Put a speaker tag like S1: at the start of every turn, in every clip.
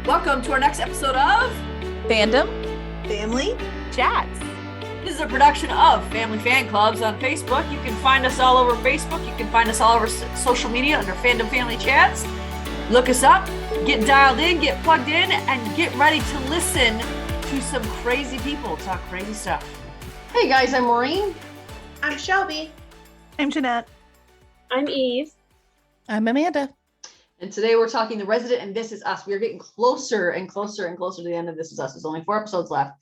S1: Welcome to our next episode of
S2: Fandom
S3: Family
S2: Chats.
S1: This is a production of Family Fan Clubs on Facebook. You can find us all over Facebook. You can find us all over social media under Fandom Family Chats. Look us up, get dialed in, get plugged in, and get ready to listen to some crazy people talk crazy stuff.
S4: Hey guys, I'm Maureen.
S3: I'm Shelby.
S2: I'm Jeanette.
S5: I'm Eve.
S2: I'm Amanda.
S4: And today we're talking The Resident and This Is Us. We are getting closer and closer and closer to the end of This Is Us. There's only 4 episodes left.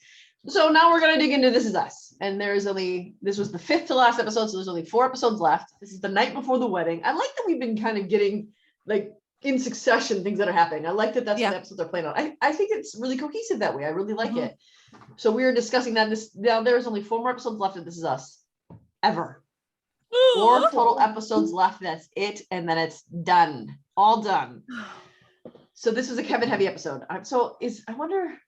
S4: So now we're going to dig into This Is Us. And this was the 5th to last episode, so there's only 4 episodes left. This is the night before the wedding. I like that we've been kind of getting, like, in succession things that are happening. I like that that's what the episodes are playing out. I think it's really cohesive that way. I really like it. So we were discussing that. Now there's only 4 more episodes left of This Is Us. Ever. 4 total episodes left. That's it. And then it's done. All done. So this was a Kevin heavy episode. I wonder,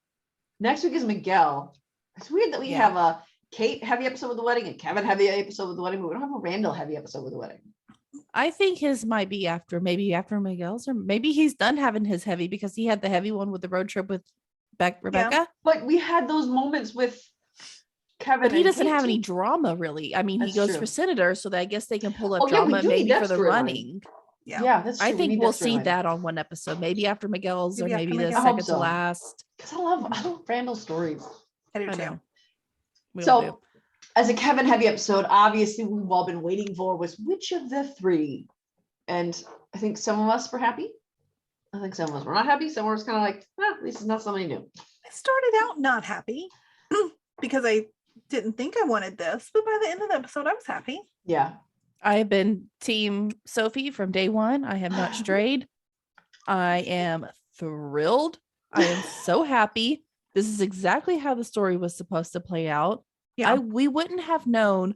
S4: next week is Miguel. It's weird that we have a Kate heavy episode with the wedding and Kevin heavy episode with the wedding, but we don't have a Randall heavy episode with the wedding.
S2: I think his might be maybe after Miguel's, or maybe he's done having his heavy because he had the heavy one with the road trip with Rebecca.
S4: Yeah. But we had those moments with Kevin.
S2: But he doesn't have any drama really. I mean, he goes for senator, so that I guess they can pull up drama maybe for the running.
S4: Yeah, that's true.
S2: I think we'll see that on one episode, maybe after Miguel's, or maybe the second to last.
S4: Because I love Randall's stories.
S3: I do too.
S4: So, as a Kevin heavy episode, obviously we've all been waiting for was which of the 3, and I think some of us were happy. I think some of us were not happy. Some of us kind of like, this is not somebody new.
S3: I started out not happy because I didn't think I wanted this, but by the end of the episode, I was happy.
S4: Yeah.
S2: I have been team Sophie from day one. I have not strayed. I am thrilled. I am so happy. This is exactly how the story was supposed to play out. Yeah, we wouldn't have known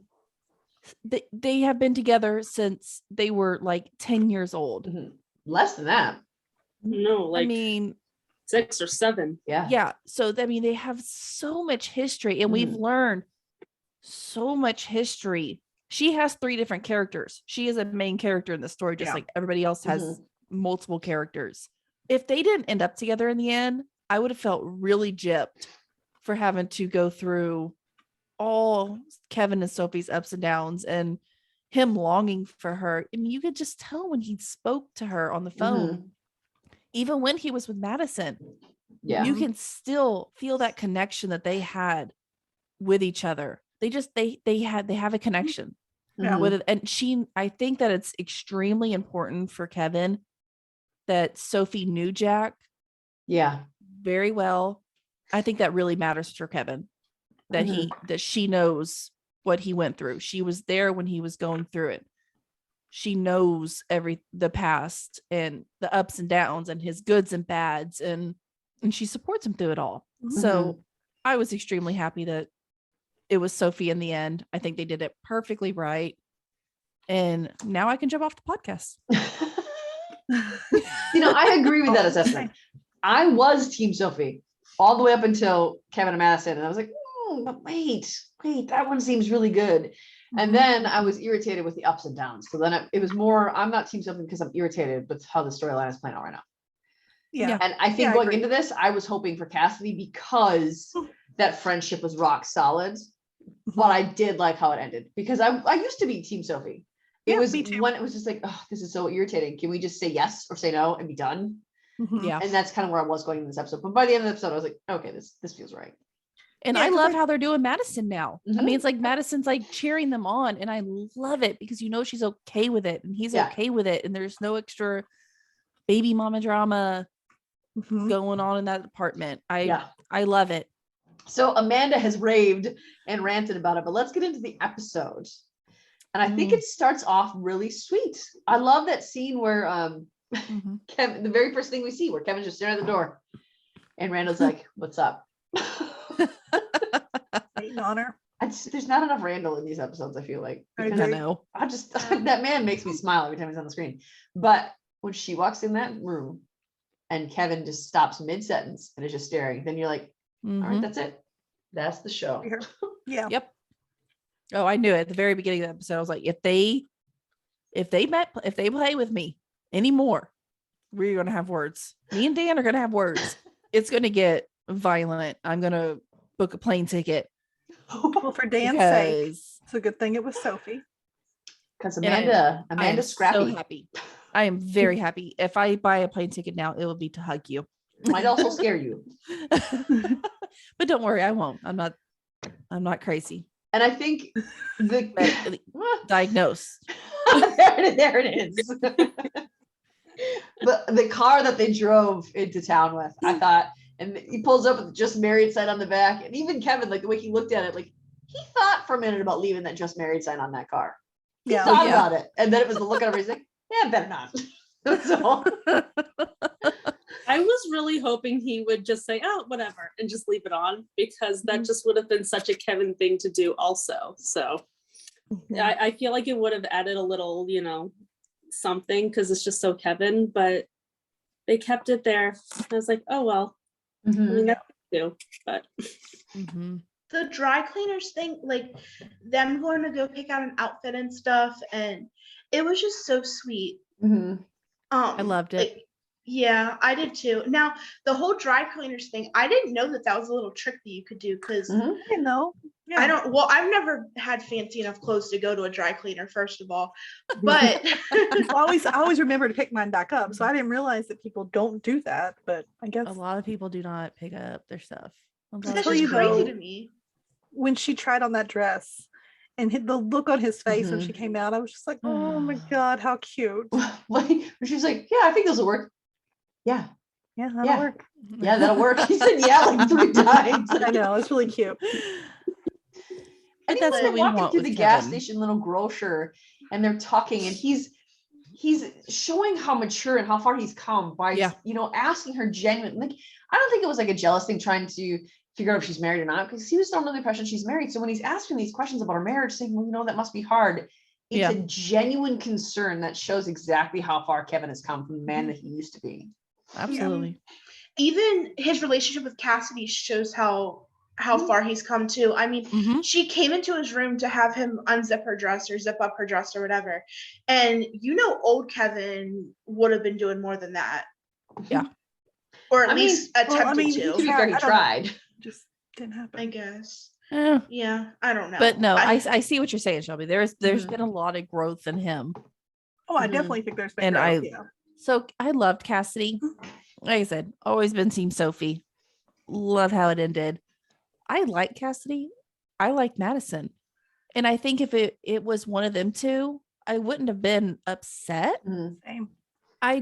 S2: that they have been together since they were like 10 years old.
S4: Mm-hmm. Less than that.
S5: No, like
S2: I mean
S5: 6 or 7.
S4: Yeah.
S2: So I mean, they have so much history, and we've learned so much history. She has 3 different characters. She is a main character in the story, just like everybody else has multiple characters. If they didn't end up together in the end, I would have felt really gypped for having to go through all Kevin and Sophie's ups and downs and him longing for her. I mean, you could just tell when he spoke to her on the phone, even when he was with Madison. Yeah, you can still feel that connection that they had with each other. They have a connection with it. And I think that it's extremely important for Kevin that Sophie knew Jack very well. I think that really matters for Kevin, that she knows what he went through. She was there when he was going through it. She knows the past and the ups and downs and his goods and bads, and she supports him through it all. So I was extremely happy that it was Sophie in the end. I think they did it perfectly right. And now I can jump off the podcast.
S4: I agree with that assessment. I was team Sophie all the way up until Kevin and Madison. And I was like, but wait, that one seems really good. And then I was irritated with the ups and downs. So then it was more, I'm not team Sophie because I'm irritated with how the storyline is playing out right now.
S3: Yeah.
S4: And I think going into this, I was hoping for Cassidy because that friendship was rock solid. But I did like how it ended because I used to be team Sophie. It was when it was just like, oh, this is so irritating. Can we just say yes or say no and be done?
S2: Yeah.
S4: And that's kind of where I was going in this episode. But by the end of the episode, I was like, okay, this feels right.
S2: And I love how they're doing Madison now. I mean, it's like Madison's like cheering them on, and I love it because she's okay with it, and he's okay with it, and there's no extra baby mama drama going on in that apartment. I love it.
S4: So Amanda has raved and ranted about it, but let's get into the episode. And I think it starts off really sweet. I love that scene where Kevin, the very first thing we see, where Kevin's just staring at the door, and Randall's like, "What's up?"
S3: Waiting on her.
S4: There's not enough Randall in these episodes, I feel like.
S2: I know.
S4: That man makes me smile every time he's on the screen. But when she walks in that room and Kevin just stops mid-sentence and is just staring, then you're like, all right, that's it. That's the show.
S3: Yeah.
S2: Yep. Oh, I knew it at the very beginning of the episode. I was like, if they play with me anymore, we're gonna have words. Me and Dan are gonna have words. it's going to get violent. I'm going to book a plane ticket
S3: Well, for Dan's sake,
S2: because
S3: it's a good thing it was Sophie.
S4: Because
S2: And I am
S4: Amanda's scrappy.
S2: so happy. I am very happy. If I buy a plane ticket now, it will be to hug you.
S4: Might also scare you.
S2: But don't worry, I won't. I'm not crazy.
S4: And I think
S2: Diagnosed.
S4: there it is. The car that they drove into town with, I thought, and he pulls up with the just married sign on the back. And even Kevin, like the way he looked at it, like he thought for a minute about leaving that just married sign on that car. He
S3: Yeah.
S4: thought about it. And then it was the look on him, he's like, yeah, better not. So
S5: I was really hoping he would just say, oh, whatever, and just leave it on, because that just would have been such a Kevin thing to do also. So I feel like it would have added a little, something, because it's just so Kevin, but they kept it there. I was like, oh, well, I mean, that's do, but.
S6: The dry cleaners thing, like them going to go pick out an outfit and stuff, and it was just so sweet.
S2: I loved it.
S6: Like, yeah, I did too. Now the whole dry cleaners thing, I didn't know that was a little trick that you could do, because
S3: I didn't know. Yeah.
S6: I've never had fancy enough clothes to go to a dry cleaner, first of all, but
S3: I always remember to pick mine back up, so I didn't realize that people don't do that, but I guess
S2: A lot of people do not pick up their stuff.
S6: that's
S3: tell
S6: just
S3: you
S6: crazy
S3: though,
S6: to me.
S3: when she tried on that dress and the look on his face when she came out, I was just like, oh my God, how cute.
S4: like she's like, yeah, I think this will work. Yeah.
S3: Yeah, that'll
S4: Yeah.
S3: work.
S4: Yeah, that'll work. He said yeah like 3 times.
S3: I know, it's really cute.
S4: And
S2: But that's
S4: even
S2: what we
S4: walking
S2: want
S4: through
S2: with
S4: the gas
S2: Kevin.
S4: station little grocer, and they're talking, and he's showing how mature and how far he's come by asking her genuine, like I don't think it was like a jealous thing trying to figure out if she's married or not, because he was still under the impression she's married. So when he's asking these questions about her marriage, saying, well, that must be hard, it's a genuine concern that shows exactly how far Kevin has come from the man that he used to be.
S2: Absolutely.
S6: Even his relationship with Cassidy shows how far he's come too. I mean, she came into his room to have him unzip her dress or zip up her dress or whatever. And old Kevin would have been doing more than that.
S2: Yeah.
S6: Or at least attempted
S4: To
S6: to.
S4: be fair, he tried.
S3: Just didn't happen.
S6: I guess.
S2: Yeah.
S6: Yeah, I don't know.
S2: But no, I see what you're saying, Shelby. There's
S4: Mhm.
S2: been a lot of growth in him.
S3: Oh, I definitely think there's been
S2: And
S3: growth, yeah.
S2: So I loved Cassidy. Like I said, always been Team Sophie. Love how it ended. I like Cassidy. I like Madison. And I think if it was one of them two, I wouldn't have been upset.
S3: Same.
S2: I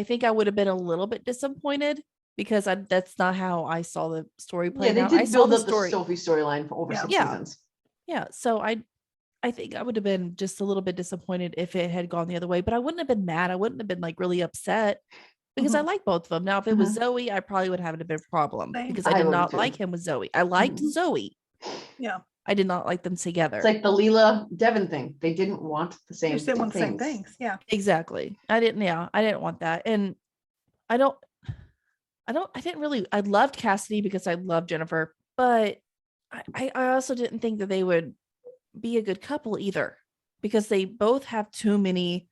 S2: think I would have been a little bit disappointed because that's not how I saw the story play
S4: Yeah,
S2: out.
S4: they
S2: I
S4: did
S2: saw
S4: build
S2: the
S4: up the
S2: story.
S4: Sophie storyline for over 6 seasons.
S2: Yeah. So I think I would have been just a little bit disappointed if it had gone the other way, but I wouldn't have been mad. I wouldn't have been like really upset because I like both of them. Now, if it was Zoe, I probably would have a big problem because I did not like him with Zoe. I liked Zoe.
S3: Yeah.
S2: I did not like them together.
S4: It's like the Leela Devon thing. They didn't want the
S3: They
S4: same
S3: just didn't want the same
S4: things.
S3: things. Yeah.
S2: Exactly. I didn't want that. And I loved Cassidy because I loved Jennifer, but I also didn't think that they would be a good couple either because they both have too many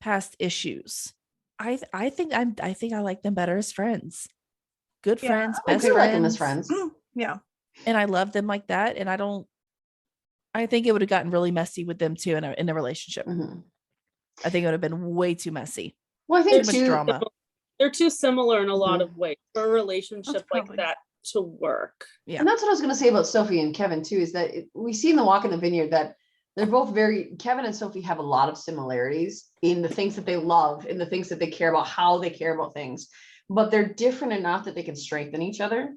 S2: past issues. I think I like them better as friends. Good friends,
S4: I
S2: best
S4: do
S2: friends.
S4: like them as friends.
S3: Yeah.
S2: And I love them like that. And I think it would have gotten really messy with them too in a relationship. I think it would have been way too messy.
S4: Well, I think
S2: Too much drama.
S5: They're too similar in a lot of ways for a relationship like
S3: probably-
S5: that to work.
S2: Yeah.
S4: And that's what I was going to say about Sophie and Kevin too, is that we see in the Walk in the Vineyard that they're both Kevin and Sophie have a lot of similarities in the things that they love, in the things that they care about, how they care about things, but they're different enough that they can strengthen each other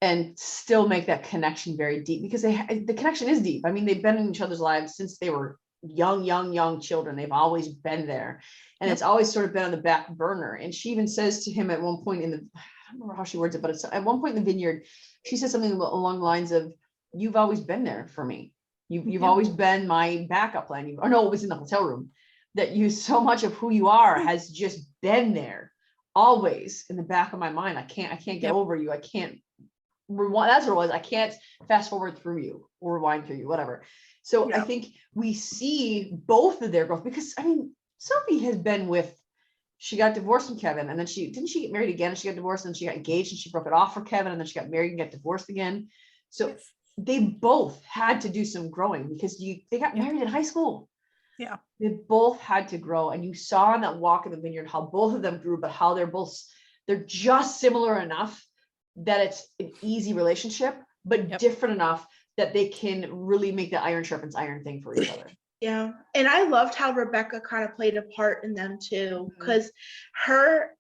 S4: and still make that connection very deep, because the connection is deep. I mean, they've been in each other's lives since they were young children. They've always been there, and it's always sort of been on the back burner. And she even says to him at one point I don't remember how she words it, but it's at one point in the Vineyard, she says something along the lines of, you've always been there for me. You've always been my backup plan. It was in the hotel room, that so much of who you are has just been there, always in the back of my mind. I can't get over you. I can't rewind. That's what it was. I can't fast forward through you or rewind through you, whatever. So I think we see both of their growth, because I mean, Sophie has been with she got divorced from Kevin, and then she get married again, and she got divorced, and she got engaged, and she broke it off for Kevin, and then she got married and got divorced again. So they both had to do some growing because they got married in high school.
S3: Yeah.
S4: They both had to grow, and you saw in that walk in the vineyard how both of them grew, but how they're just similar enough that it's an easy relationship, but different enough that they can really make the iron sharpens iron thing for each other.
S6: Yeah. And I loved how Rebecca kind of played a part in them too, because her,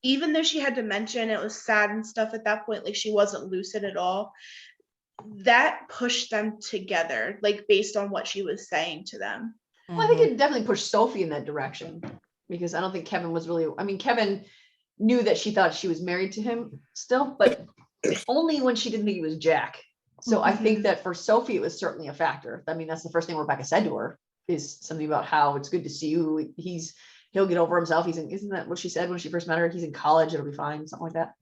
S6: even though she had dementia and it was sad and stuff at that point, like she wasn't lucid at all, that pushed them together, like based on what she was saying to them.
S4: Well, I think it definitely pushed Sophie in that direction, because I don't think Kevin was really, I mean, Kevin knew that she thought she was married to him still, but only when she didn't think he was Jack. So I think that for Sophie, it was certainly a factor. I mean, that's the first thing Rebecca said to her, is something about how it's good to see you. He'll get over himself. Isn't that what she said when she first met her? He's in college, it'll be fine, something like that.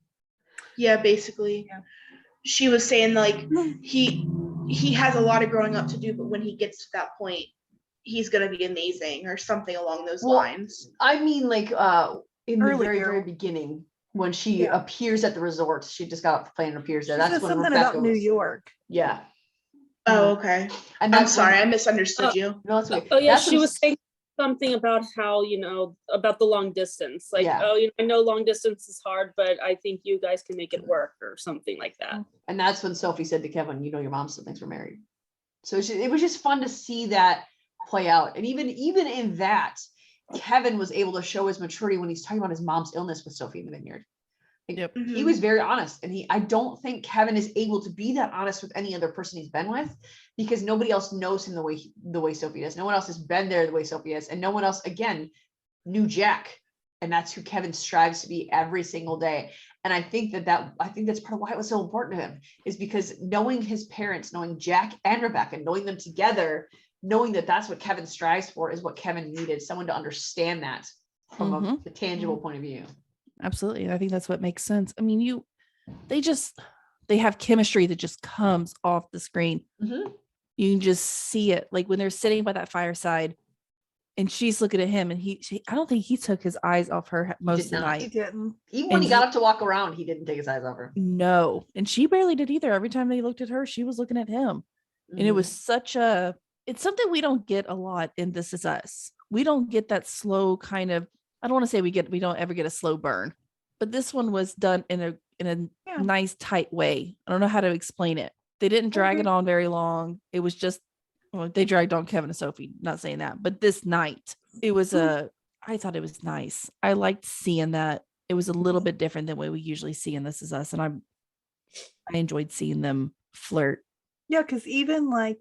S6: Yeah, basically. Yeah. She was saying like he has a lot of growing up to do, but when he gets to that point, he's gonna be amazing, or something along those lines.
S4: I mean, like in the very, very beginning, when she appears at the resort, she just got off the plane and appears there. That's when
S3: something
S4: Rebecca
S3: about New York.
S4: Yeah.
S6: Oh, okay.
S4: And
S6: I'm sorry, I misunderstood you.
S4: No, that's okay.
S5: Oh yeah,
S4: That's
S5: she was saying something about how, about the long distance. Like, I know long distance is hard, but I think you guys can make it work, or something like that.
S4: And that's when Sophie said to Kevin, your mom still thinks we're married. So it was just fun to see that play out. And even in that, Kevin was able to show his maturity when he's talking about his mom's illness with Sophie in the vineyard. He was very honest, and I don't think Kevin is able to be that honest with any other person he's been with, because nobody else knows him the way Sophie does. No one else has been there the way Sophie is, and no one else again knew Jack, and that's who Kevin strives to be every single day. And I think that's part of why it was so important to him, is because knowing his parents, knowing Jack and Rebecca, knowing them together, knowing that that's what Kevin strives for, is what Kevin needed, someone to understand that from a tangible point of view.
S2: Absolutely. I think that's what makes sense. I mean, they have chemistry that just comes off the screen. You can just see it, like when they're sitting by that fireside and she's looking at him, and I don't think he took his eyes off her most of the night.
S3: He didn't.
S4: Even when he got up to walk around, he didn't take his eyes off her.
S2: No. And she barely did either. Every time they looked at her, she was looking at him. And it was it's something we don't get a lot in This Is Us. We don't get that slow kind of, I don't want to say we don't ever get a slow burn, but this one was done in a nice, tight way. I don't know how to explain it. They didn't drag it on very long. It was just, they dragged on Kevin and Sophie, not saying that, but this night it was I thought it was nice. I liked seeing that. It was a little bit different than what we usually see in This Is Us. And I enjoyed seeing them flirt.
S3: Yeah. Cause even like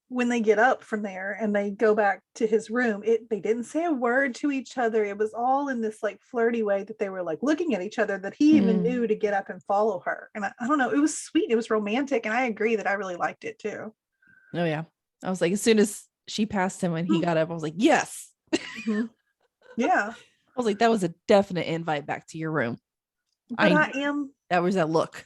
S3: when they get up from there and they go back to his room, they didn't say a word to each other. It was all in this like flirty way that they were like looking at each other, that he even knew to get up and follow her. And I don't know, it was sweet. It was romantic. And I agree that I really liked it too.
S2: Oh yeah. I was like, as soon as she passed him and he got up, I was like, yes.
S3: Yeah.
S2: I was like, that was a definite invite back to your room.
S3: But
S2: that was that look.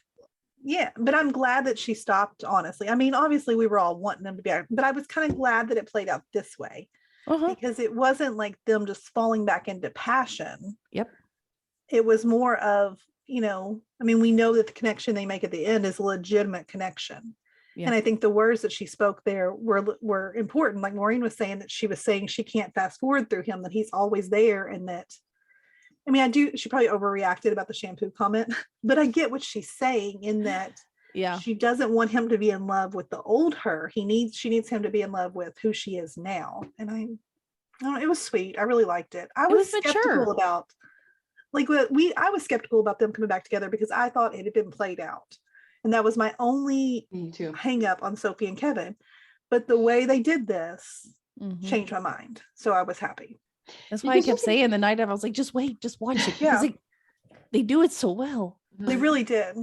S3: Yeah, but I'm glad that she stopped, honestly. I mean, obviously we were all wanting them to be, but I was kind of glad that it played out this way, because it wasn't like them just falling back into passion.
S2: Yep.
S3: It was more of, I mean, we know that the connection they make at the end is a legitimate connection. Yeah. And I think the words that she spoke there were important. Like Maureen was saying, that she was saying she can't fast forward through him, that he's always there, and that, I mean, she probably overreacted about the shampoo comment, but I get what she's saying in that she doesn't want him to be in love with the old her. She needs him to be in love with who she is now. And I don't know, it was sweet. I really liked it. I was skeptical about, I was skeptical about them coming back together, because I thought it had been played out. And that was my only hang up on Sophie and Kevin. But the way they did this changed my mind. So I was happy.
S2: That's why I kept saying the night of, I was like, just wait, just watch it. Yeah. Like, they do it so well.
S3: They really did.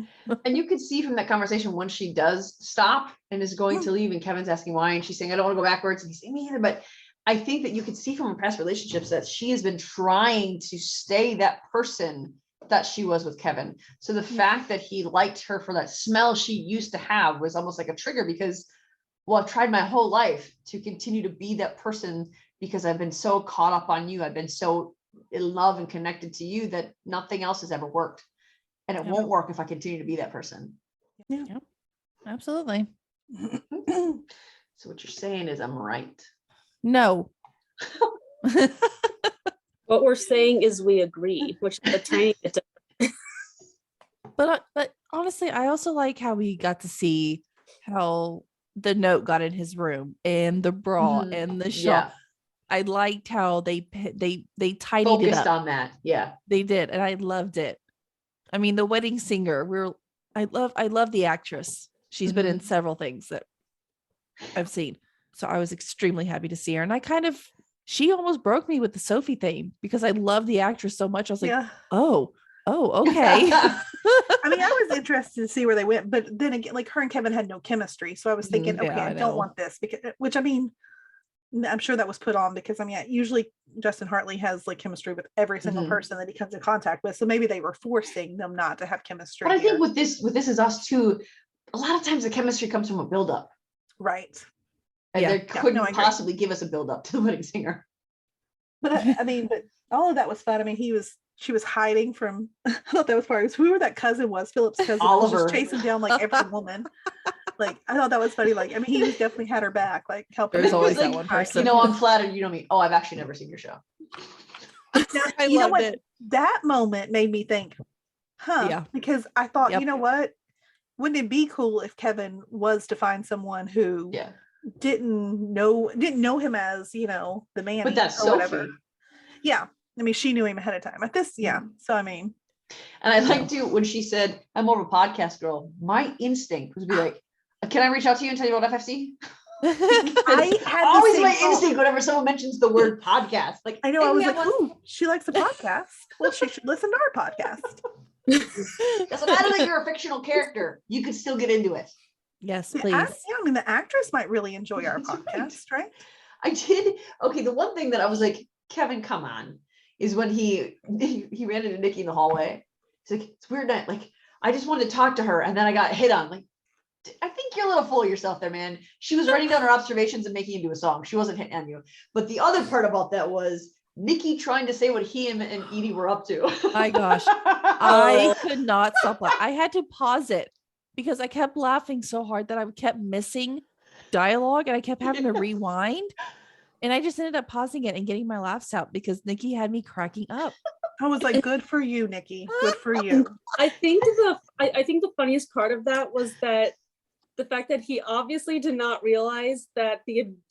S4: And you could see from that conversation, when she does stop and is going to leave, and Kevin's asking why, and she's saying, I don't want to go backwards. And he's saying, me either. But I think that you could see from her past relationships that she has been trying to stay that person that she was with Kevin. So the fact that he liked her for that smell she used to have was almost like a trigger, because, well, I've tried my whole life to continue to be that person, because I've been so caught up on you. I've been so in love and connected to you that nothing else has ever worked. And it won't work if I continue to be that person.
S3: Yeah.
S2: Yep. Absolutely.
S4: So what you're saying is I'm right.
S2: No.
S5: What we're saying is we agree, which is a tiny bit.
S2: But honestly, I also like how we got to see how the note got in his room and the bra and the shawl.
S4: Yeah.
S2: I liked how they tidied
S4: Focused
S2: it up.
S4: on that. Yeah.
S2: They did, and I loved it. I mean, the wedding singer. I love the actress. She's been in several things that I've seen, so I was extremely happy to see her. And she almost broke me with the Sophie theme because I love the actress so much. I was like, oh, okay.
S3: I mean, I was interested to see where they went, but then again, like her and Kevin had no chemistry, so I was thinking, okay, I don't want this which I mean, I'm sure that was put on because I mean, usually Justin Hartley has like chemistry with every single person that he comes in contact with, so maybe they were forcing them not to have chemistry.
S4: But I think with This Is Us too, a lot of times the chemistry comes from a buildup,
S3: right?
S4: and they couldn't possibly give us a buildup to the wedding singer.
S3: But I mean, but all of that was fun. I mean, she was hiding from. I thought that was part. Whoever that cousin was, Philip's cousin,
S4: Oliver,
S3: was just chasing down like every woman. Like I thought that was funny. Like I mean, he was definitely had her back, like helping.
S2: There's always
S4: like,
S2: that one person.
S4: You know, I'm flattered. You know me. Oh, I've actually never seen your show.
S2: I loved it.
S3: That moment made me think,
S2: Yeah.
S3: because I thought, you know what? Wouldn't it be cool if Kevin was to find someone who didn't know him as, you know, the man,
S4: but that's Sophie.
S3: Whatever. Yeah. I mean, she knew him ahead of time. At this, so I mean.
S4: And I liked too when she said, I'm more of a podcast girl. My instinct was to be like, can I reach out to you and tell you about FFC?
S3: I had
S4: always my instinct whenever someone mentions the word podcast. Like
S3: I know, I was like, ooh, she likes a podcast. Well, she should listen to our podcast.
S4: Doesn't matter that you're a fictional character, you could still get into it.
S2: Yes, please.
S3: I mean, the actress might really enjoy our podcast, right?
S4: I did. Okay, the one thing that I was like, Kevin, come on, is when he ran into Nikki in the hallway. He's like, it's weird night. Like, I just wanted to talk to her, and then I got hit on. Like, I think you're a little full of yourself there, man. She was writing down her observations and making it into a song. She wasn't hitting on you. But the other part about that was Nikki trying to say what he and Edie were up to.
S2: My gosh, I could not stop laughing. I had to pause it because I kept laughing so hard that I kept missing dialogue and I kept having to rewind. And I just ended up pausing it and getting my laughs out because Nikki had me cracking up.
S3: I was like, good for you, Nikki. Good for you.
S5: I think the funniest part of that was that the fact that he obviously did not realize that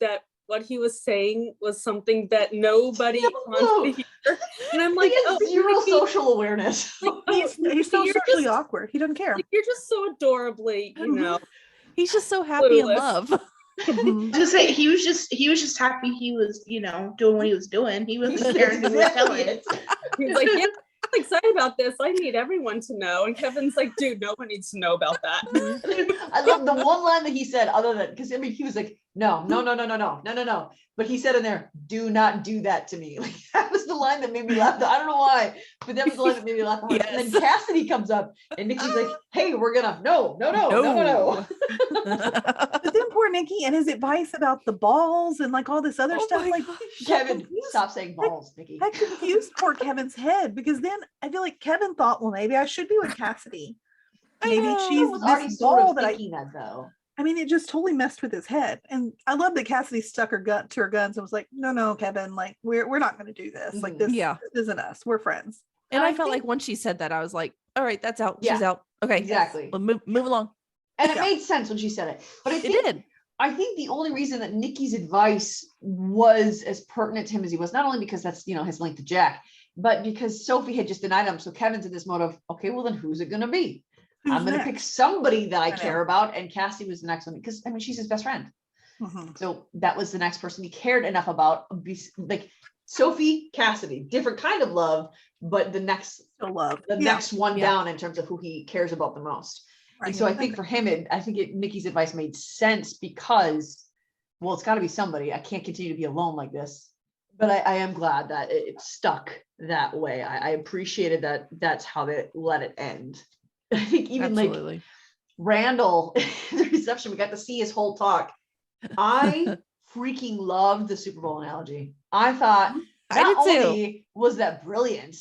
S5: that what he was saying was something that nobody wants to hear. And I'm like,
S4: zero social awareness.
S3: He's so socially awkward. He doesn't care.
S5: Like, you're just so adorably, you know.
S2: He's just so happy in love.
S6: To say he was just happy he was, you know, doing what he was doing. He wasn't caring who was telling it.
S5: He's like, yeah, I'm excited about this. I need everyone to know. And Kevin's like, dude, no one needs to know about that.
S4: I love the one line that he said, other than because I mean he was like, no. But he said in there, do not do that to me. Like that was the line that made me laugh. I don't know why, but that was the line that made me laugh. Yes. And then Cassidy comes up and Nikki's like, hey, we're gonna no.
S3: But then poor Nikki and his advice about the balls and like all this other stuff. Like
S4: Kevin, stop saying balls, Nikki.
S3: That confused poor Kevin's head because then I feel like Kevin thought, well, maybe I should be with Cassidy. Maybe she's this doll that I though. I mean, it just totally messed with his head. And I love that Cassidy stuck her gut to her guns and was like, no, Kevin, like we're not going to do this. Like this isn't us. We're friends.
S2: And I felt like when she said that, I was like, all right, that's out. She's out. Okay.
S4: Exactly.
S2: Well, move along.
S4: And it made sense when she said it. But I think the only reason that Nikki's advice was as pertinent to him as he was, not only because that's, you know, his link to Jack, but because Sophie had just denied him. So Kevin's in this mode of, okay, well then who's it going to be? I'm going to pick somebody that I care about. And Cassie was the next one because I mean, she's his best friend. So that was the next person he cared enough about. Like Sophie, Cassidy, different kind of love, but the next next one down in terms of who he cares about the most. Right. And so I think for him, Nikki's advice made sense because, well, it's got to be somebody. I can't continue to be alone like this. But I am glad that it stuck that way. I appreciated that that's how they let it end. I think even like Randall, the reception, we got to see his whole talk. I freaking loved the Super Bowl analogy. I thought Not
S2: did too.
S4: only was that brilliant,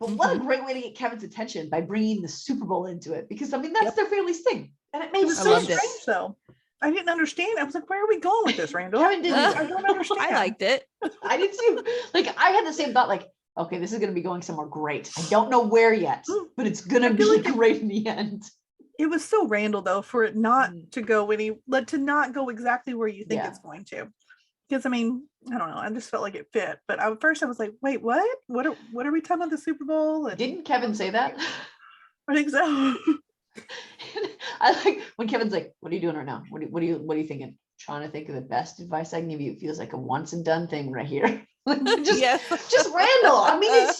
S4: but what a great way to get Kevin's attention by bringing the Super Bowl into it. Because I mean, that's their family's thing. And it
S3: It
S4: made
S3: was
S2: I
S3: so
S2: loved it.
S3: strange though. I didn't understand. I was like, where are we going with this, Randall?
S4: Kevin didn't
S3: I don't understand.
S2: I liked it.
S4: I did too. Like I had the same thought, like, okay, this is gonna be going somewhere great. I don't know where yet, but it's gonna be
S3: like
S4: great in the end.
S3: It was so Randall though, for it not to go to not go exactly where you think it's going to. Because I mean, I don't know. I just felt like it fit. But at first I was like, wait, what? What are we talking about the Super Bowl? And
S4: Didn't Kevin say that?
S3: I think so.
S4: I like when Kevin's like, what are you doing right now? What are you thinking? Trying to think of the best advice I can give you. It feels like a once and done thing right here. just Randall. I mean,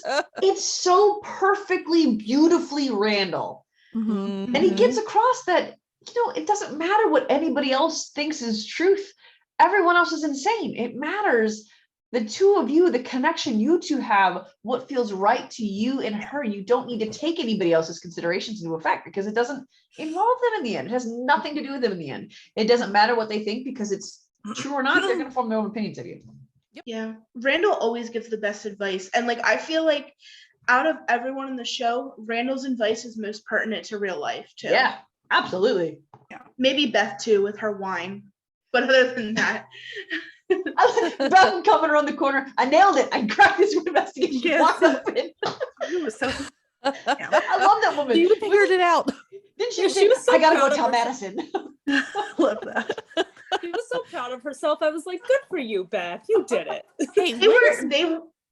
S4: it's so perfectly, beautifully Randall.
S3: Mm-hmm.
S4: And he gets across that, it doesn't matter what anybody else thinks is truth. Everyone else is insane. It matters the two of you, the connection you two have, what feels right to you and her. You don't need to take anybody else's considerations into effect because it doesn't involve them in the end. It has nothing to do with them in the end. It doesn't matter what they think because it's true or not. They're going to form their own opinions of you.
S6: Yeah. Randall always gives the best advice. And like, I feel like out of everyone in the show, Randall's advice is most pertinent to real life too.
S4: Yeah, absolutely.
S6: Yeah. Maybe Beth too with her wine. But other than that,
S4: Beth coming around the corner. I nailed it. I cracked this investigation.
S3: Yes.
S4: Open.
S3: It was so
S4: I love that woman.
S2: You figured it out.
S4: Didn't she?
S5: Yeah, she was so
S4: I gotta
S5: proud
S4: go
S5: of
S4: tell
S5: herself.
S4: Madison.
S3: love that.
S5: She was so proud of herself. I was like, good for you, Beth. You did it.
S2: Hey,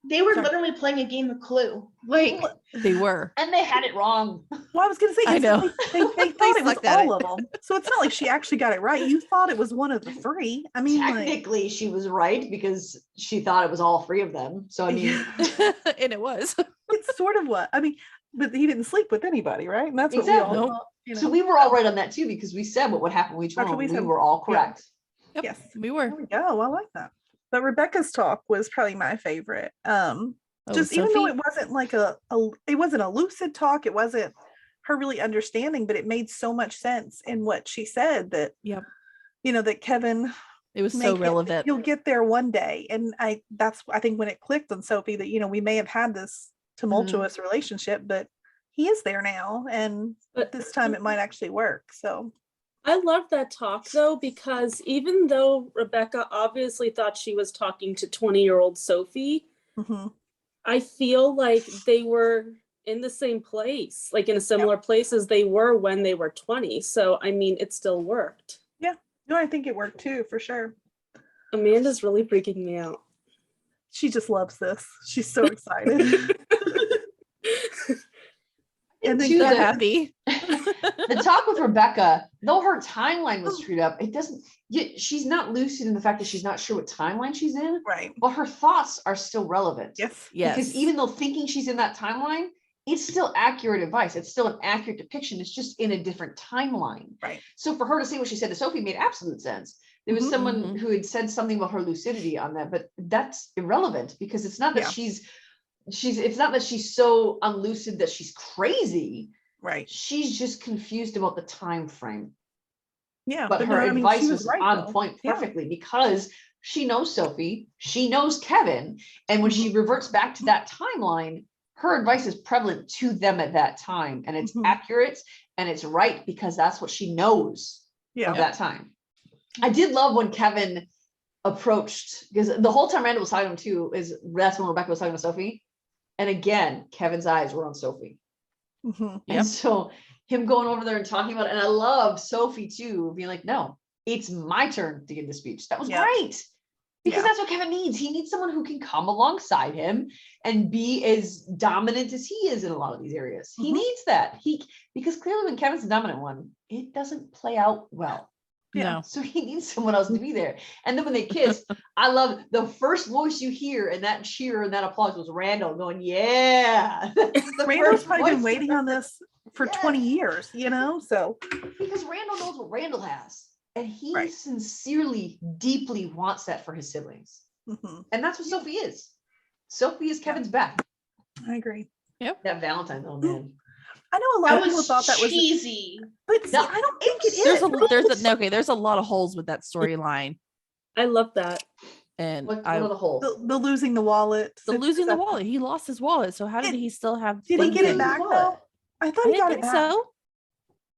S6: they were
S2: Sorry.
S6: literally playing a game of Clue. Like,
S2: they were.
S4: And they had it wrong.
S3: Well, I was gonna say,
S2: I
S3: it's
S2: know.
S3: not like they thought it was
S2: sucked at
S3: all of them. So it's not like she actually got it right. You thought it was one of the three. I mean, like,
S4: Technically, she was right because she thought it was all three of them. So I mean,
S2: And it was.
S3: it's sort of what I mean, but he didn't sleep with anybody, right? And that's what
S4: Exactly.
S3: we all
S2: Nope.
S3: thought, you know.
S4: so we were all right on that too because we said what would happen with each
S3: That's
S4: one.
S3: what we
S4: We
S3: said.
S4: were all correct.
S2: Yep,
S3: Yes.
S2: we were.
S3: There we go. I like that. But Rebecca's talk was probably my favorite.
S2: Oh,
S3: Just even though
S2: Sophie?
S3: it wasn't like it wasn't a lucid talk, it wasn't her really understanding, but it made so much sense in what she said that
S2: Yep.
S3: That Kevin
S2: It was so
S3: make it-
S2: relevant.
S3: you'll get there one day. And I think when it clicked on Sophie that we may have had this tumultuous relationship, but he is there now, and
S5: But
S3: this time it might actually work. So
S5: I love that talk though, because even though Rebecca obviously thought she was talking to 20-year-old Sophie,
S3: mhm.
S5: I feel like they were in the same place, like in a similar place as they were when they were 20. So, I mean, it still worked.
S3: No, I think it worked too, for sure.
S5: Amanda's really freaking me out.
S3: She just loves this. She's so excited. And then
S4: Too,
S2: So
S4: the-
S2: happy.
S4: the talk with Rebecca, though her timeline was screwed up, it doesn't. She's not lucid in the fact that she's not sure what timeline she's in,
S3: right.
S4: but her thoughts are still relevant.
S3: Yes.
S2: Yes.
S4: Because even though thinking she's in that timeline, it's still accurate advice. It's still an accurate depiction. It's just in a different timeline.
S3: Right.
S4: So for her to say what she said to Sophie made absolute sense. There was
S3: Mhm.
S4: someone who had said something about her lucidity on that, but that's irrelevant because it's not that it's not that she's so unlucid that she's crazy.
S3: Right.
S4: She's just confused about the time frame.
S3: Yeah.
S4: But her
S3: no, I mean,
S4: advice
S3: she
S4: was
S3: right,
S4: on
S3: though.
S4: point
S3: Yeah.
S4: perfectly because she knows Sophie, she knows Kevin, and when she reverts back to that timeline, her advice is prevalent to them at that time, and it's
S3: Mhm.
S4: accurate and it's right because that's what she knows
S3: Yeah.
S4: of that time. I did love when Kevin approached, because the whole time Randall was talking to him too, that's when Rebecca was talking to Sophie. And again, Kevin's eyes were on Sophie.
S3: Mhm.
S2: Yep.
S4: And so him going over there and talking about it, and I love Sophie too, being like, no, it's my turn to give the speech. That was
S3: Yeah.
S4: great. Because
S3: Yeah.
S4: that's what Kevin needs. He needs someone who can come alongside him and be as dominant as he is in a lot of these areas. He
S3: Mhm.
S4: needs that. Because clearly when Kevin's the dominant one, it doesn't play out well.
S3: Yeah.
S2: No.
S4: So he needs someone else to be there. And then when they kiss, I love the first voice you hear in that cheer and that applause was Randall going, yeah. The
S3: Randall's
S4: first
S3: probably been
S4: voice.
S3: waiting on this for
S4: Yes.
S3: 20 years, so
S4: Because Randall knows what Randall has. And he
S3: Right.
S4: sincerely, deeply wants that for his siblings.
S3: mhm.
S4: And that's what Sophie is. Sophie is Kevin's Beth.
S3: I agree.
S4: That Valentine, oh man.
S3: I know a lot
S6: that
S3: of people
S6: was
S3: thought that was,
S6: cheesy.
S3: but see,
S4: No,
S3: I don't think it is.
S2: There's a lot of holes with that storyline.
S5: I love that.
S2: And
S4: What are the holes?
S3: The losing the wallet.
S2: losing the wallet. He lost his wallet. So how did he still have?
S3: Did he get it
S4: lose
S3: back
S4: the
S3: though?
S4: wallet?
S3: I thought
S2: I
S3: he got
S2: didn't
S3: it
S2: think
S3: back.
S2: so.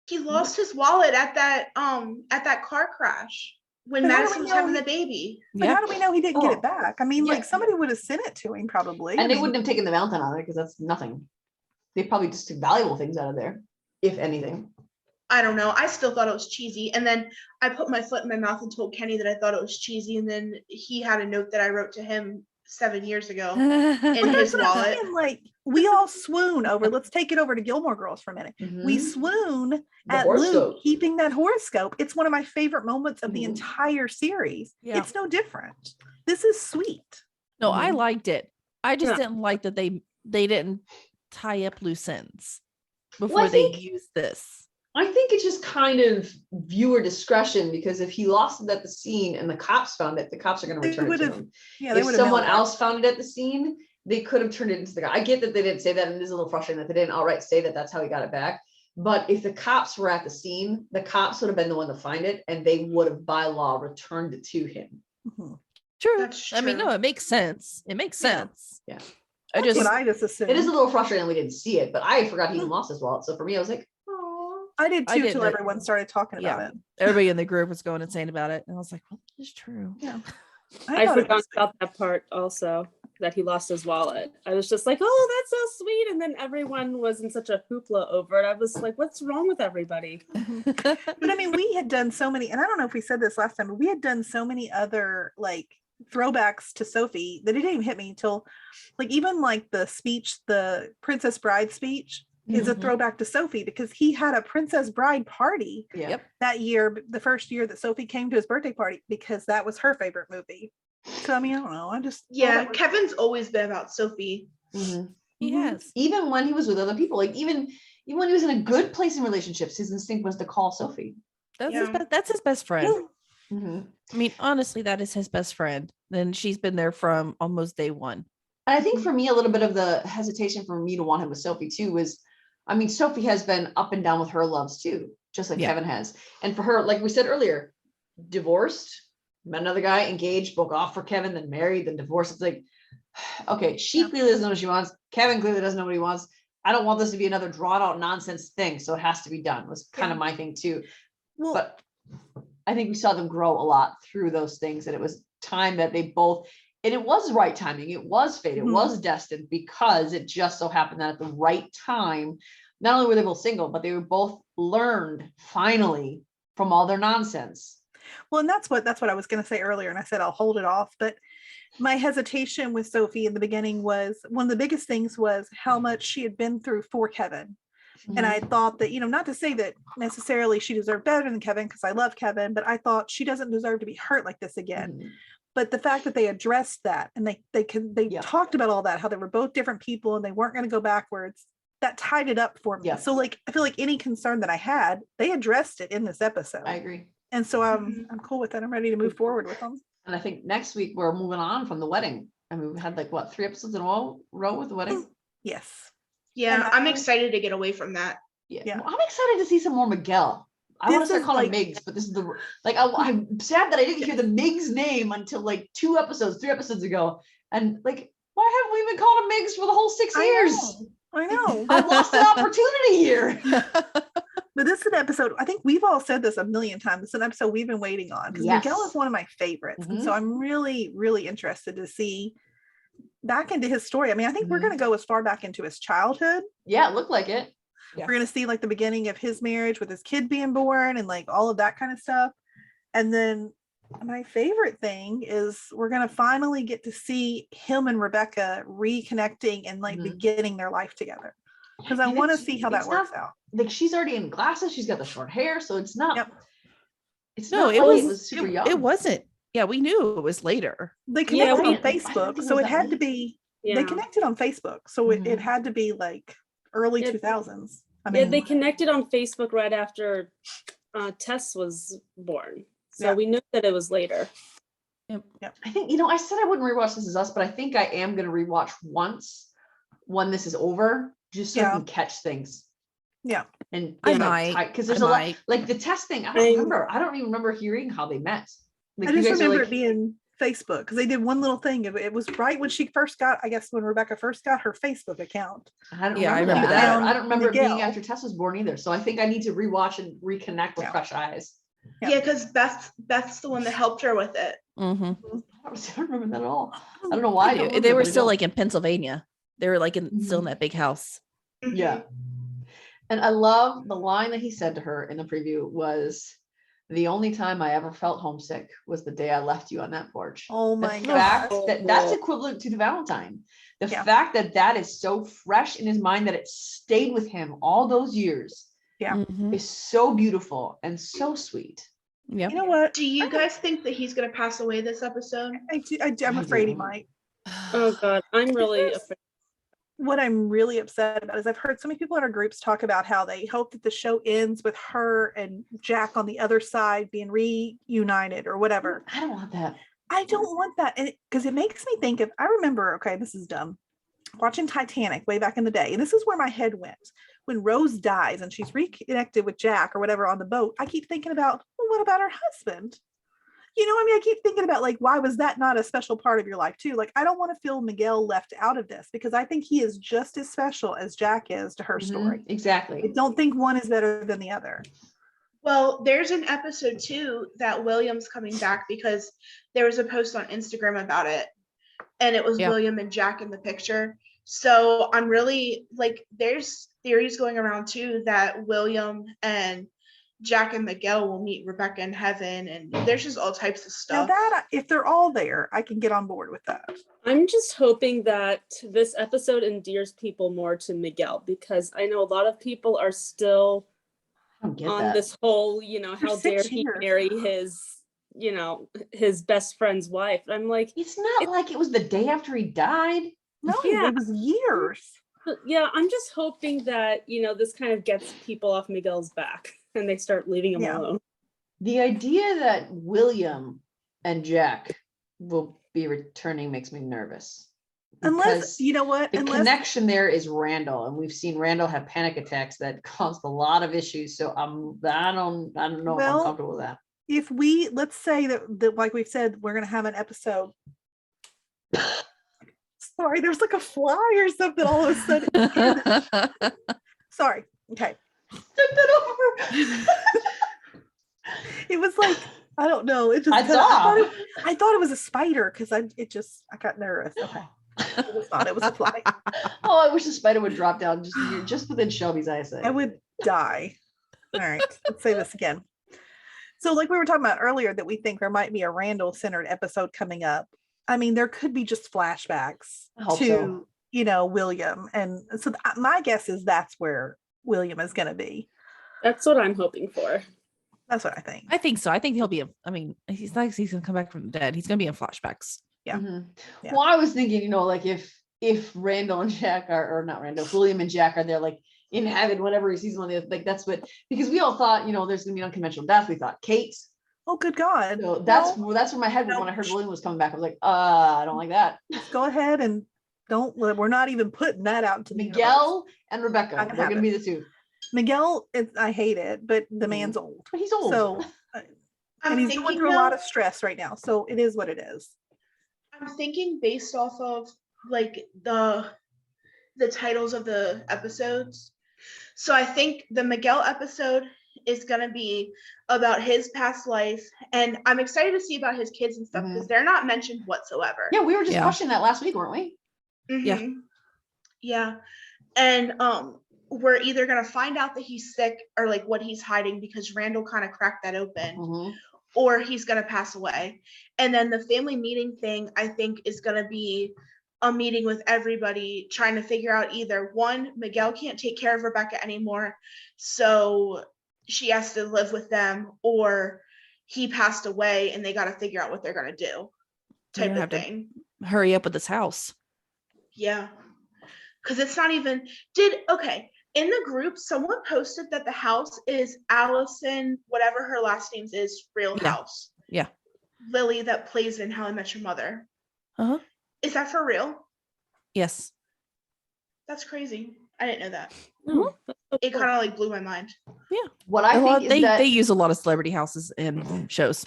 S6: He lost his wallet at that car crash when
S3: But how do
S6: Madison
S3: we
S6: was
S3: know
S6: having
S3: he-
S6: the baby.
S3: But how do we know he didn't get
S4: Oh.
S3: it back? I mean,
S4: Yeah.
S3: like somebody would have sent it to him probably.
S4: And
S3: I
S4: they
S3: mean,
S4: wouldn't have taken the Valentine on it because that's nothing. They probably just took valuable things out of there, if anything.
S6: I don't know. I still thought it was cheesy. And then I put my foot in my mouth and told Kenny that I thought it was cheesy. And then he had a note that I wrote to him 7 years ago in
S3: But
S6: his
S3: that's what I'm
S6: wallet.
S3: saying, like we all swoon over. Let's take it over to Gilmore Girls for a minute. We
S4: Mhm.
S3: swoon
S4: The
S3: at Luke
S4: horoscope.
S3: keeping that horoscope. It's one of my favorite moments of the
S4: Mhm.
S3: entire series.
S2: Yeah.
S3: It's no different. This is sweet.
S2: No, I liked it. I just
S5: Yeah.
S2: didn't like that they didn't tie up loose ends before
S4: Well, I
S2: they
S4: think-
S2: used this.
S4: I think it's just kind of viewer discretion because if he lost it at the scene and the cops found it, the cops are going to
S3: They
S4: return it to
S3: would've-
S4: him.
S3: Yeah, they
S4: If
S3: would have
S4: someone else found it at the scene, they could have turned it into the guy. I get that they didn't say that, and it is a little frustrating that they didn't outright say that that's how he got it back. But if the cops were at the scene, the cops would have been the one to find it, and they would have by law returned it to him.
S2: True.
S6: That's
S2: I mean, no,
S6: true.
S2: it makes sense. It makes
S3: Yeah.
S2: sense.
S4: Yeah.
S2: I
S3: That's
S2: just
S3: what I just assumed.
S4: It is a little frustrating we didn't see it, but I forgot he even lost his wallet. So for me, I was like,
S3: I did
S2: I
S3: too
S2: didn't
S3: till
S2: know-
S3: everyone started talking about
S2: Yeah.
S3: it.
S2: everybody in the group was going insane about it, and I was like, "Well, that is true."
S3: Yeah.
S5: I
S3: thought it
S5: forgot
S3: was-
S5: about that part also, that he lost his wallet. I was just like, oh, that's so sweet. And then everyone was in such a hoopla over it. I was like, what's wrong with everybody?
S3: But I mean, we had done so many, and I don't know if we said this last time, but we had done so many other like throwbacks to Sophie that it didn't even hit me until like even like the speech, the Princess Bride speech is a
S2: Mhm.
S3: throwback to Sophie because he had a Princess Bride party
S4: yeah.
S2: Yep.
S3: that year, the first year that Sophie came to his birthday party because that was her favorite movie. So I mean, I don't know. I just thought
S6: Yeah,
S3: that was-
S6: Kevin's always been about Sophie.
S4: Mhm.
S2: He
S3: Mhm.
S2: has.
S4: Even when he was with other people, like even when he was in a good place in relationships, his instinct was to call Sophie.
S2: That's
S6: Yeah.
S2: that's his best friend.
S4: Mhm.
S2: I mean, honestly, that is his best friend. And she's been there from almost day one.
S4: And I think for me, a little bit of the hesitation for me to want him with Sophie too was, I mean, Sophie has been up and down with her loves too, just like
S2: Yeah.
S4: Kevin has. And for her, like we said earlier, divorced, met another guy, engaged, broke off for Kevin, then married, then divorced. It's like, okay, she
S3: Yeah.
S4: clearly doesn't know what she wants. Kevin clearly doesn't know what he wants. I don't want this to be another drawn out nonsense thing. So it has to be done, was kind of my thing too.
S3: well,
S4: But I think we saw them grow a lot through those things. And it was time that they both, and it was right timing. It was fate. It
S3: Mhm.
S4: was destined because it just so happened that at the right time, not only were they both single, but they were both learned finally from all their nonsense.
S3: well, and that's what I was going to say earlier, and I said I'll hold it off. But my hesitation with Sophie in the beginning was one of the biggest things was how much she had been through for Kevin. And I thought that, not to say that necessarily she deserved better than Kevin, because I love Kevin, but I thought she doesn't deserve to be hurt like this again.
S4: Mhm.
S3: But the fact that they addressed that and they
S4: Yeah.
S3: talked about all that, how they were both different people and they weren't going to go backwards, that tied it up for me.
S4: Yeah.
S3: So like I feel like any concern that I had, they addressed it in this episode.
S4: I agree.
S3: And so
S6: Mhm.
S3: I'm cool with that. I'm ready to move forward with them.
S4: And I think next week we're moving on from the wedding. I mean, we had like what, 3 episodes in a row with the wedding?
S3: Yes.
S6: Yeah,
S3: And
S6: I'm
S3: I-
S6: excited to get away from that.
S3: Yeah.
S4: Well, I'm excited to see some more Miguel. I want to
S3: This
S4: start
S3: is
S4: calling him
S3: like-
S4: Miggs, but this is the like I'm sad that I didn't hear the Miggs name until like 3 episodes ago. And like, why haven't we been calling him Miggs for the whole 6 years?
S3: I know.
S4: I've lost an opportunity here.
S3: But this is an episode, I think we've all said this a million times. It's an episode we've been waiting on because Miguel
S4: Yes.
S3: is one of my favorites. And so
S4: Mhm.
S3: I'm really, really interested to see back into his story. I mean, I think we're
S4: Mhm.
S3: going to go as far back into his childhood.
S4: Yeah, it looked like it.
S2: Yeah.
S3: We're going to see like the beginning of his marriage with his kid being born and like all of that kind of stuff. And then my favorite thing is we're going to finally get to see him and Rebecca reconnecting and like
S4: Mhm.
S3: beginning their life together. Because I
S4: And
S3: want to
S4: it's-
S3: see how that
S4: it's
S3: works
S4: not-
S3: out.
S4: Like she's already in glasses. She's got the short hair, so it's not.
S3: Yep.
S4: It's
S2: No,
S4: not
S2: it
S4: like
S2: was
S4: super young.
S2: It wasn't. Yeah, we knew it was later.
S3: They
S5: Yeah,
S3: connected
S5: we-
S3: on
S4: I didn't
S3: Facebook,
S4: think
S3: so
S4: it was
S3: it
S4: that
S3: had to
S4: late.
S3: be.
S5: Yeah.
S3: They connected on Facebook, so it
S4: Mhm.
S3: had to be like early
S5: Yeah.
S3: 2000s. I
S5: Yeah,
S3: mean,
S5: they connected on Facebook right after Tess was born. So
S3: Yeah.
S5: we knew that it was later.
S4: I think, I said I wouldn't rewatch This Is Us, but I think I am going to rewatch once when this is over, just so I
S3: Yeah.
S4: can catch things.
S3: Yeah.
S4: And
S2: I might.
S4: because
S2: I
S4: there's a lot,
S2: might.
S4: like the test thing. I
S5: I-
S4: don't remember. I don't even remember hearing how they met. Like
S3: I
S4: you
S3: just
S4: guys are
S3: remember
S4: like,
S3: it being Facebook, because they did one little thing. It was right when she first got, I guess when Rebecca first got her Facebook account.
S4: I don't
S2: Yeah, I
S4: remember
S2: remember
S4: that.
S2: that.
S4: I don't remember it being
S3: Miguel.
S4: after Tess was born either. So I think I need to rewatch and reconnect with
S3: Yeah.
S4: fresh eyes.
S6: Yeah, because Beth's the one that helped her with it.
S2: Mm-hmm.
S4: I don't remember that at all. I don't know why. I don't remember,
S2: They were
S4: but I
S2: still
S4: don't.
S2: like in Pennsylvania. They were like still in that big house.
S4: Yeah. And I love the line that he said to her in the preview was, the only time I ever felt homesick was the day I left you on that porch.
S3: Oh
S4: The
S3: my
S4: fact
S3: god.
S4: that that's equivalent to the Valentine. The
S3: Yeah.
S4: fact that that is so fresh in his mind that it stayed with him all those years
S3: Yeah.
S2: Mhm.
S4: is so beautiful and so sweet.
S2: Yeah.
S3: You know what?
S6: Do you guys think that he's gonna pass away this episode?
S3: I'm afraid he might.
S5: Oh God, I'm really
S3: Yes.
S5: afraid.
S3: What I'm really upset about is I've heard so many people in our groups talk about how they hope that the show ends with her and Jack on the other side being reunited or whatever.
S4: I don't want that.
S3: I don't want that. And because it makes me think of, I remember, okay, this is dumb, watching Titanic way back in the day. And this is where my head went. When Rose dies and she's reconnected with Jack or whatever on the boat, I keep thinking about, well, what about her husband? You know, I mean, I keep thinking about like, why was that not a special part of your life too? Like, I don't want to feel Miguel left out of this because I think he is just as special as Jack is to her story. I
S4: Exactly.
S3: don't think one is better than the other.
S6: Well, there's an episode 2 that William's coming back because there was a post on Instagram about it, and it was
S2: Yeah.
S6: William and Jack in the picture. So I'm really like, there's theories going around too that William and Jack and Miguel will meet Rebecca in heaven, and there's just all types of
S3: Now
S6: stuff.
S3: that if they're all there, I can get on board with that.
S5: I'm just hoping that this episode endears people more to Miguel, because I know a lot of people are still
S4: I don't get
S5: on
S4: that.
S5: this whole,
S3: For
S5: how dare
S3: 6
S5: he
S3: years.
S5: marry his, his best friend's wife. I'm like,
S4: It's not like it was the day after he died.
S3: No,
S5: Yeah.
S3: it was years.
S5: yeah, I'm just hoping that, this kind of gets people off Miguel's back and they start leaving him
S3: Yeah.
S5: alone.
S4: The idea that William and Jack will be returning makes me nervous.
S3: Unless,
S4: Because
S3: you know what?
S4: the
S3: Unless
S4: connection there is Randall, and we've seen Randall have panic attacks that caused a lot of issues. So I don't know if
S3: Well,
S4: I'm comfortable with that.
S3: if let's say that like we've said, we're going to have an episode. Sorry, there's like a fly or something all of a sudden. Sorry. Okay.
S4: Took that over.
S3: It was like, I don't know. It just,
S4: I saw.
S3: I thought it was a spider because I got nervous. Okay. It was not, it was a fly.
S4: Oh, I wish the spider would drop down just within Shelby's eyesight.
S3: I would die. All right, let's say this again. So like we were talking about earlier that we think there might be a Randall centered episode coming up. I mean, there could be just flashbacks
S4: I hope
S3: to,
S4: so.
S3: William. And so my guess is that's where William is going to be.
S5: That's what I'm hoping for.
S3: That's what I think.
S2: I think so. I think he'll be. He's not. He's gonna come back from the dead. He's gonna be in flashbacks.
S3: Yeah.
S4: Mhm.
S3: Yeah.
S4: Well, I was thinking, like if Randall and Jack are, or not Randall, William and Jack are there, like in heaven, whatever he sees on the, like that's what, because we all thought, there's gonna be an unconventional death. We thought Kate's.
S3: Oh, good God.
S4: So that's
S3: Well,
S4: where my head was
S3: no.
S4: when I heard William was coming back. I was like, I don't like that.
S3: let's go ahead and we're not even putting that out into the universe.
S4: Miguel and Rebecca,
S3: Not gonna
S4: they're gonna
S3: happen.
S4: be the two.
S3: Miguel, I hate it, but the man's old.
S4: But he's old.
S3: So, and he's going through a lot of stress right now. So it is what it is.
S6: I'm thinking based off of like the titles of the episodes. So I think the Miguel episode is gonna be about his past life, and I'm excited to see about his kids and stuff because they're not mentioned whatsoever.
S4: Yeah, we were just
S2: Yeah.
S4: questioning that last week, weren't we?
S2: Yeah.
S6: Mhm. Yeah. And we're either gonna find out that he's sick or like what he's hiding because Randall kind of cracked that open,
S4: Mhm.
S6: or he's gonna pass away. And then the family meeting thing, I think, is gonna be a meeting with everybody trying to figure out either one, Miguel can't take care of Rebecca anymore, so she has to live with them, or he passed away and they got to figure out what they're gonna do, type
S2: gonna
S6: of
S2: have to-
S6: thing.
S2: Hurry up with this house.
S6: Yeah. Because it's not even, okay, in the group, someone posted that the house is Allison, whatever her last name is, real
S2: Yeah.
S6: house.
S2: Yeah.
S6: Lily that plays in How I Met Your Mother.
S2: Uh-huh.
S6: Is that for real?
S2: Yes.
S6: That's crazy. I didn't know that.
S5: No, that's so
S6: It
S5: cool.
S6: kind of like blew my mind.
S4: What I
S2: A lot-
S4: think is that
S2: they use a lot of celebrity houses in shows.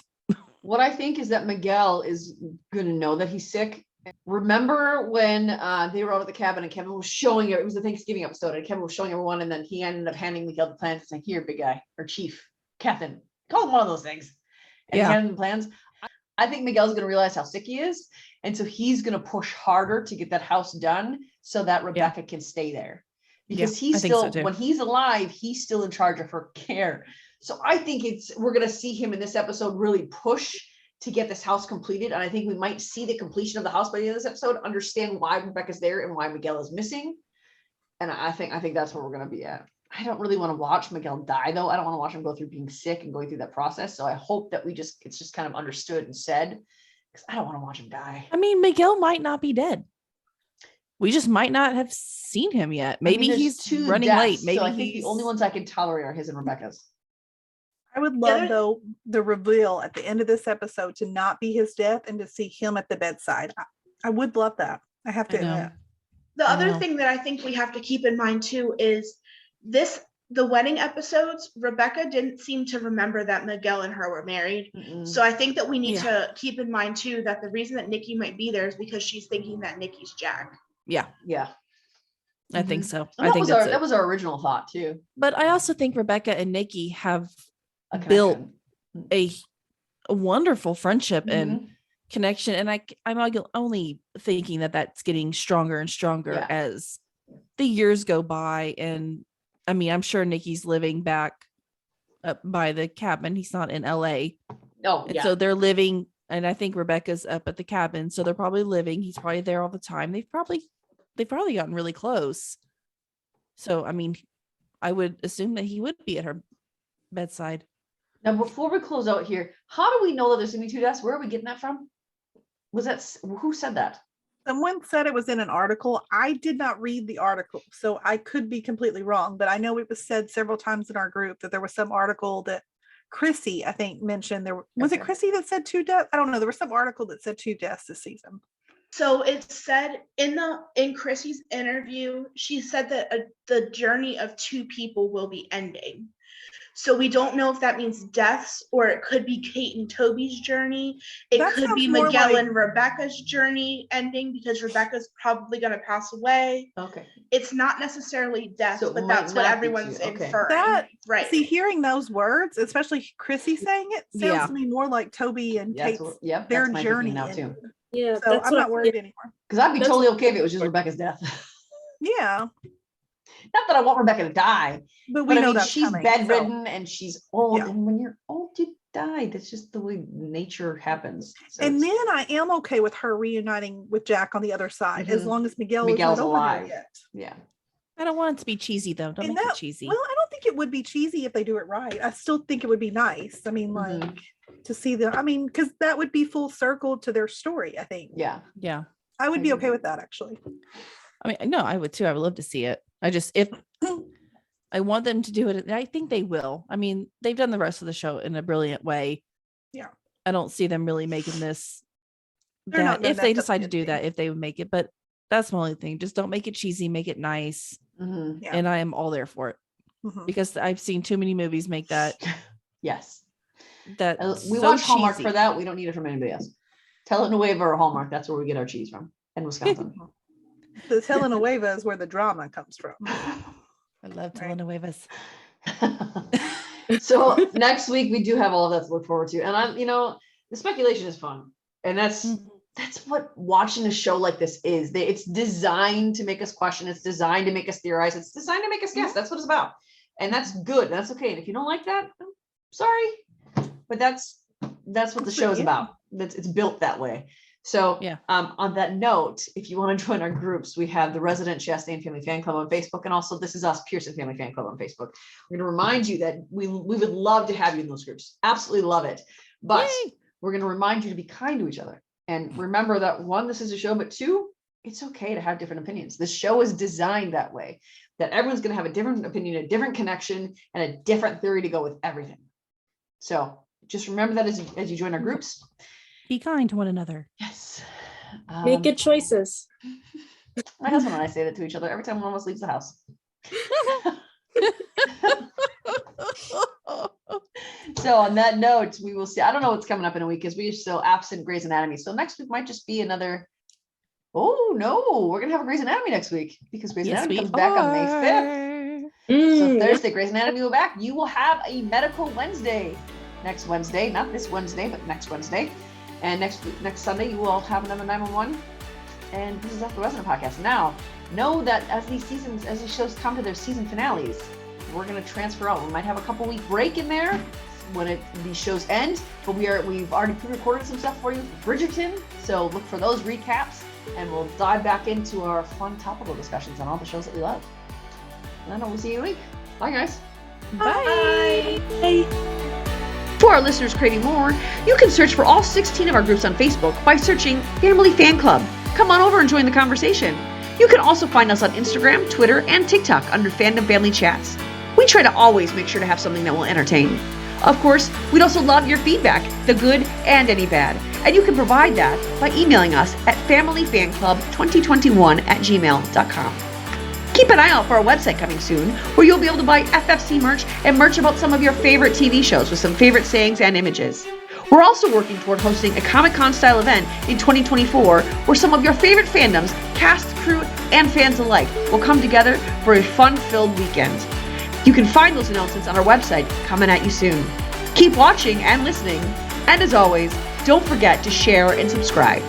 S4: What I think is that Miguel is going to know that he's sick. Remember when they were out at the cabin and Kevin was showing it was the Thanksgiving episode and Kevin was showing everyone and then he ended up handing Miguel the plans and saying, here, big guy or chief, Captain, call him one of those things. And he handed him the plans. I think Miguel's going to realize how sick he is. And so he's going to push harder to get that house done so that Rebecca can stay there. Because he's still, when he's alive, he's still in charge of her care. So I think we're going to see him in this episode really push to get this house completed. And I think we might see the completion of the house by the end of this episode, understand why Rebecca's there and why Miguel is missing. And I think that's where we're going to be at. I don't really want to watch Miguel die though. I don't want to watch him go through being sick and going through that process. So I hope that it's just kind of understood and said, because I don't want to watch him die.
S2: I mean, Miguel might not be dead. We just might not have seen him yet. Maybe he's running late. Maybe
S4: so I think the only ones I can tolerate are his and Rebecca's.
S3: I would love though the reveal at the end of this episode to not be his death and to see him at the bedside. I would love that. I have to admit.
S6: The other thing that I think we have to keep in mind too is the wedding episodes, Rebecca didn't seem to remember that Miguel and her were married. So I think that we need to keep in mind too that the reason that Nikki might be there is because she's thinking that Nikki's Jack.
S2: Yeah. I think so. I think
S4: that was our original thought too.
S2: But I also think Rebecca and Nikki have built a wonderful friendship and connection, and I'm only thinking that that's getting stronger and stronger as the years go by. And I mean, I'm sure Nikki's living back up by the cabin. He's not in LA. So they're living, and I think Rebecca's up at the cabin, so they're probably living. He's probably there all the time. They've probably gotten really close. So I mean, I would assume that he would be at her bedside.
S4: Now, before we close out here, how do we know that there's going to be 2 deaths? Where are we getting that from? Who said that?
S3: Someone said it was in an article. I did not read the article, so I could be completely wrong, but I know it was said several times in our group that there was some article that Chrissy, I think, mentioned there. Was it Chrissy that said 2 deaths? I don't know. There was some article that said 2 deaths this season.
S6: So it said in Chrissy's interview, she said that the journey of 2 people will be ending. So we don't know if that means deaths, or it could be Kate and Toby's journey. It could be Miguel and Rebecca's journey ending because Rebecca's probably going to pass away.
S4: Okay.
S6: It's not necessarily death, but that's what everyone's inferring. Right.
S3: See, hearing those words, especially Chrissy saying it, sounds to me more like Toby and Kate's their journey
S4: now too.
S5: Yeah.
S3: So I'm not worried anymore.
S4: Because I'd be totally okay if it was just Rebecca's death.
S3: Yeah.
S4: Not that I want Rebecca to die,
S3: but we know that
S4: she's bedridden and she's old. And when you're old, you die. That's just the way nature happens. So
S3: and then I am okay with her reuniting with Jack on the other side, as long as Miguel's not alive yet.
S4: Yeah.
S2: I don't want it to be cheesy though. Don't make it cheesy.
S3: Well, I don't think it would be cheesy if they do it right. I still think it would be nice. I mean, like to see because that would be full circle to their story, I think.
S4: Yeah.
S3: I would be okay with that, actually.
S2: I mean, no, I would too. I would love to see it. If I want them to do it, and I think they will. I mean, they've done the rest of the show in a brilliant way.
S3: Yeah.
S2: I don't see them really making this. If they decide to do that, if they would make it, but that's my only thing. Just don't make it cheesy, make it nice. And I am all there for it because I've seen too many movies make that.
S4: Yes.
S2: That
S4: we watch Hallmark for that. We don't need it from anybody else. Telenovela or Hallmark. That's where we get our cheese from in Wisconsin.
S3: The telenovela is where the drama comes from.
S2: I love telenovelas.
S4: So next week we do have all of that to look forward to, and the speculation is fun, and that's what watching a show like this is. It's designed to make us question. It's designed to make us theorize. It's designed to make us guess. That's what it's about, and that's good. That's okay. And if you don't like that, sorry, but that's what the show is about. It's built that way. So on that note, if you want to join our groups, we have the Resident Chastain Family Fan Club on Facebook, and also This Is Us Pearson Family Fan Club on Facebook. We're going to remind you that we would love to have you in those groups. Absolutely love it. But we're going to remind you to be kind to each other. And remember that 1, this is a show, but 2, it's okay to have different opinions. This show is designed that way, that everyone's going to have a different opinion, a different connection, and a different theory to go with everything. So just remember that as you join our groups.
S2: Be kind to one another.
S4: Yes.
S5: Make good choices.
S4: My husband and I say that to each other every time one of us leaves the house. So on that note, we will see. I don't know what's coming up in a week because we are still absent Grey's Anatomy. So next week might just be another. Oh no, we're gonna have a Grey's Anatomy next week because Grey's Anatomy comes back on May 5th. So Thursday, Grey's Anatomy will back. You will have a medical Wednesday next Wednesday, not this Wednesday, but next Wednesday. And next Sunday, you will have another 911. And this is After Resident Podcast. Now, know that as these shows come to their season finales, we're gonna transfer out. We might have a couple week break in there when these shows end, but we've already pre-recorded some stuff for you for Bridgerton. So look for those recaps. And we'll dive back into our fun topical discussions on all the shows that we love. And then we'll see you in a week. Bye, guys.
S2: Bye.
S1: To our listeners craving more, you can search for all 16 of our groups on Facebook by searching Family Fan Club. Come on over and join the conversation. You can also find us on Instagram, Twitter, and TikTok under Fandom Family Chats. We try to always make sure to have something that will entertain. Of course, we'd also love your feedback, the good and any bad. And you can provide that by emailing us at familyfanclub2021@gmail.com. Keep an eye out for our website coming soon, where you'll be able to buy FFC merch and merch about some of your favorite TV shows with some favorite sayings and images. We're also working toward hosting a Comic-Con style event in 2024, where some of your favorite fandoms, cast, crew, and fans alike will come together for a fun-filled weekend. You can find those announcements on our website coming at you soon. Keep watching and listening, and as always, don't forget to share and subscribe.